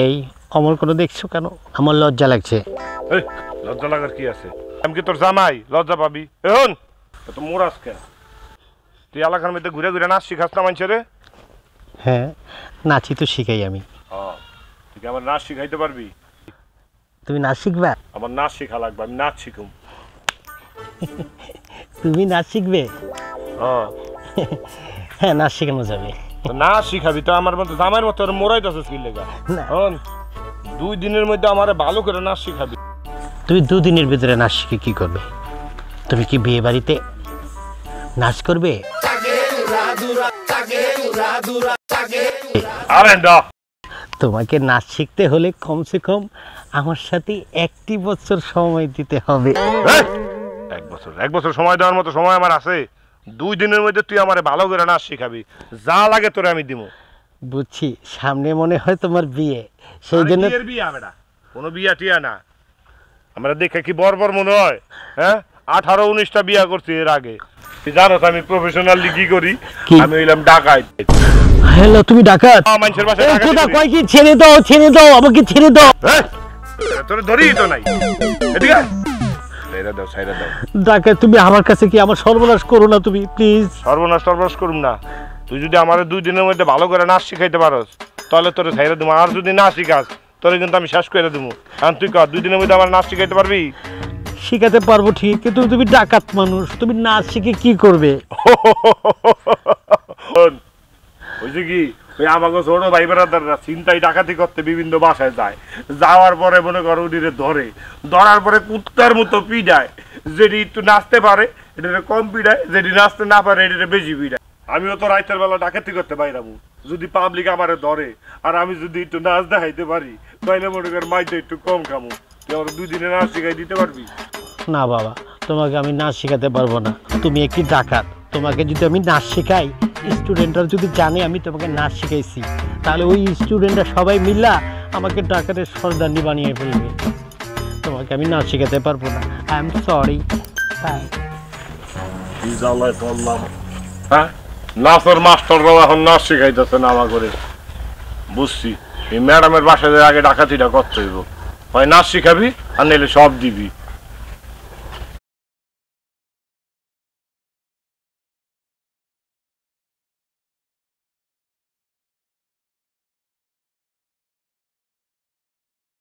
এই অমর করে দেখছো কেন? আমার লজ্জা লাগছে। এই লজ্জা লাগার কি আছে? আমি কি তোর জামাই? লজ্জা পাবি? এখন তো মোরাস কেন? তুই এলাকার মধ্যে ঘুরে ঘুরে নাচ শিখাস না মানুষেরে? হ্যাঁ, নাচি তো শিখাই আমি। তুই কি আমার নাচ শিখাইতে পারবি? তুমি নাচ শিখবা? আমার নাচ শেখা লাগবে, আমি নাচ শিখুম। তুমি নাচ শিখবে? হ্যাঁ, নাচ শেখানো যাবে। নাচ শিখাবি তো আমার মতো জামাইয়ের মতো মোরাইতেছিস কি লেগা? 2 দিনের মধ্যে আমারে ভালো করে নাচ শিখাবি। তুমি 2 দিনের ভিতরে নাচ শিখে কি করবে? তুমি কি বিয়ে বাড়িতে নাচ করবে? তোমাকে নাচ শিখতে হলে কমসে কম আমার সাথে 1 বছর সময় দিতে হবে। 1 বছর সময় দেওয়ার মতো সময় আমার আছে? 2 দিনের মধ্যে তুই আমারে ভালো করে নাচ শিখাবি, যা লাগে তোরে আমি দিব। বুঝছি, সামনে মনে হয় তোমার বিয়ে, সেই জন্য। বিয়ে হবে না, কোনো বিয়া টিয়া না। আমরা দেখে কি বর্বর মনে হয়? হ্যাঁ, 18-19টা বিয়া করছি এর আগে। তুই জানো আমি প্রফেশনালি কি করি? আমি হইলাম ডাকাত। হ্যালো, তুমি ডাকাত? মানুষের বাসায় ডাকাত কই? কি ছেড়ে দাও, ছেড়ে দাও, আমাকে ছেড়ে দাও। তোরে ধরি তো নাই, এদিকে ছাইরা দাও, ছাইরা দাও। ডাকাত তুমি আমার কাছে কি আমার সর্বনাশ করো না তুমি, প্লিজ। সর্বনাশ করুম না। তুই যদি আমার 2 দিনের মধ্যে ভালো করে নাচ শিখাইতে পারস তাহলে তোরে ছাইরা দেবো। আর যদি না শিখাস তোরে কিন্তু আমি শেষ করে দেবো। কারণ তুই কর 2 দিনের মধ্যে আমার নাচ শিখাইতে পারবি? শিখাতে পারবো ঠিক, কিন্তু তুমি ডাকাত মানুষ, তুমি নাচ শিখে কি করবে? বুঝলি কি, ওই আমাকে ছোট ভাই বেড়াদাররা চিন্তাই ডাকাতি করতে বিভিন্ন বাসায় যায়। যাওয়ার পরে মনে করো উনিরে ধরার পরে কুত্তার মতো পিডায়। যেটি একটু নাচতে পারে এটা কম পিডায়, যেটি নাচতে না পারে এটা বেশি পিডায়। আমিও তো রাতের বেলা ডাকাতি করতে বাইরাবো। যদি পাবলিক আমারে ধরে আর আমি যদি একটু নাচ দেখাইতে পারি তাহলে মনে কর মাইটা একটু কম খামো। তুই আমার 2 দিনে নাচ শিখাই দিতে পারবি? না বাবা, তোমাকে আমি নাচ শেখাতে পারবো না। তুমি একটি ডাকাত, তোমাকে যদি আমি নাচ শেখাই, স্টুডেন্টরা যদি জানে আমি তোমাকে নাচ শিখাইছি, তাহলে ওই স্টুডেন্টরা সবাই মিল্লা আমাকে ডাকাতের সর্দারনি বানিয়ে ফেলবে। তোমাকে আমি নাচ শেখাতে পারবো না। I am sorry. হ্যাঁ, নাচের মাস্টাররাও এখন নাচ শিখাইতেছে না আমার করে। বুঝছি, এই ম্যাডামের বাসায় আগে ডাকাতিটা করতে হইব। হয় নাচ শিখাবি আর নাইলে সব দিবি।